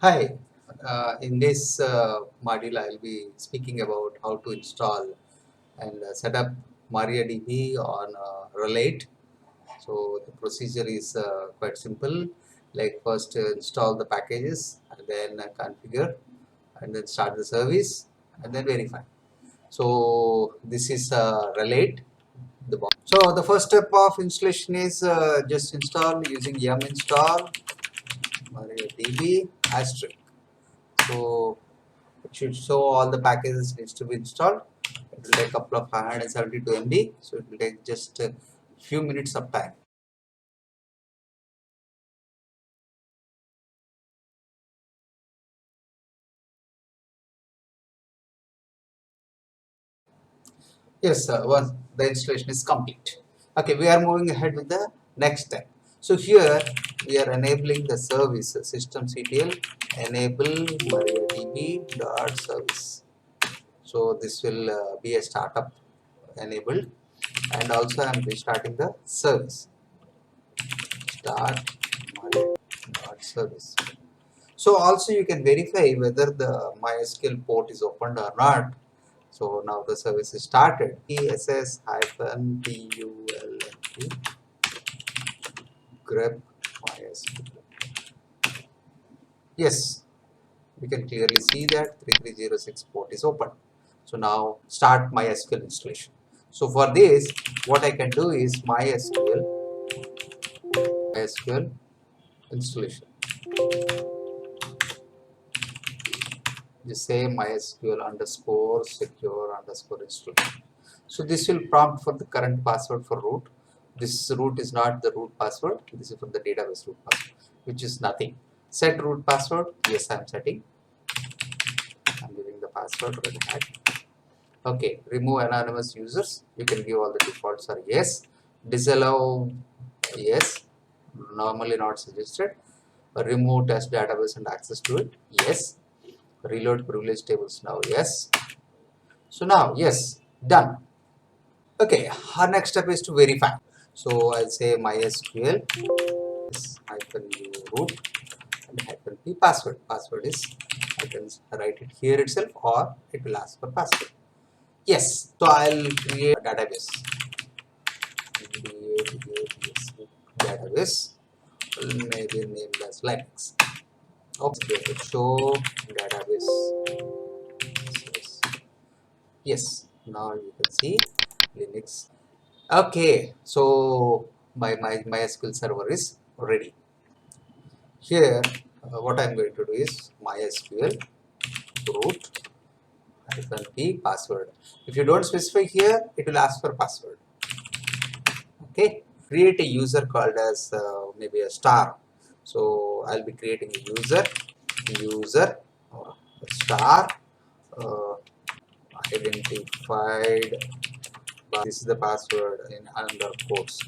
Hi, in this module I'll be speaking about how to install and set up MariaDB on RHEL8. So the procedure is quite simple. Like first install the packages and then configure and then start the service and then verify. So this is RHEL8. So the first step of installation is just install using yum install MariaDB asterisk. So it should show all the packages needs to be installed. It will take a couple of 172 MB, so it will take just a few minutes of time. Yes, once the installation is complete. Okay, we are moving ahead with the next step. So here we are enabling the service systemctl enable MariaDB dot service. So this will be a startup enabled, and also I am restarting the service. Start MariaDB service. So also you can verify whether the MySQL port is opened or not. So now the service is started. ESS-PULNT grep MySQL. Yes, we can clearly see that 3306 port is open. So now start MySQL installation. So for this, what I can do is MySQL installation. Just say MySQL underscore secure underscore installation. So this will prompt for the current password for root. This root is not the root password. This is for the database root password, which is nothing. Set root password. Yes, I'm setting. I'm giving the password red hat. Okay. Remove anonymous users. You can give all the defaults are yes. Disallow yes. Normally not suggested. Remove test database and access to it. Yes. Reload privilege tables now. Yes. So now yes, done. Okay, our next step is to verify. So I'll say MySQL hyphen u root and hyphen p password. Password is I can write it here itself or it will ask for password. Yes, so I'll create a database. Database maybe named as Linux. Okay, show database. Yes, now you can see Linux. Okay, so my MySQL server is ready. Here, what I'm going to do is MySQL root hyphen p password. If you don't specify here, it will ask for password. Okay, create a user called as maybe a star. So I'll be creating a user star uh, identified. This is the password in under quotes.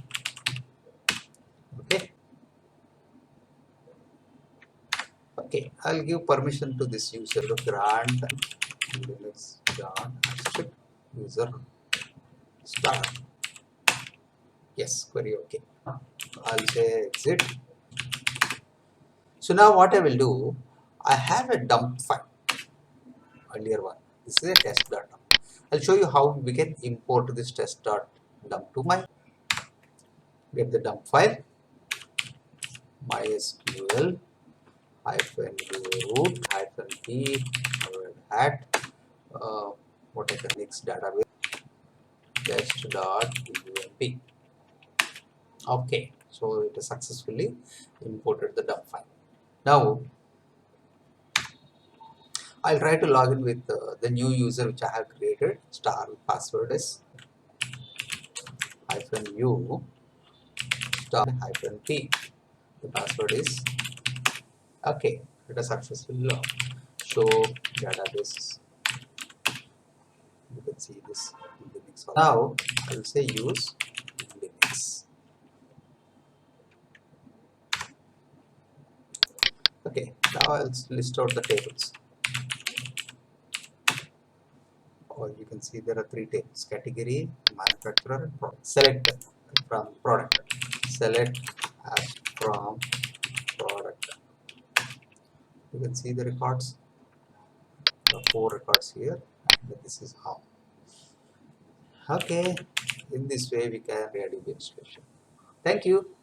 Okay. Okay, I'll give permission to this user to grant Linux strict user start. Yes, query okay. I'll say exit. So now what I will do, I have a dump file, earlier one. This is a test.dump. I'll show you how we can import this test.dump to my, get the dump file, MySQL hyphen u root hyphen p hat what is the next database test.ump. Okay, so it has successfully imported the dump file. Now I'll try to log in with the new user which I have created. Star password is hyphen u star hyphen p. The password is okay. It has successfully logged. Show database. You can see this in Linux. Now I'll say use Linux. Okay, now I'll list out the tables. Or you can see there are three tables: category, manufacturer, and product. Select from product. Select as from product. You can see the records. There are 4 records here, and this is how. Okay, in this way we can ready the installation. Thank you.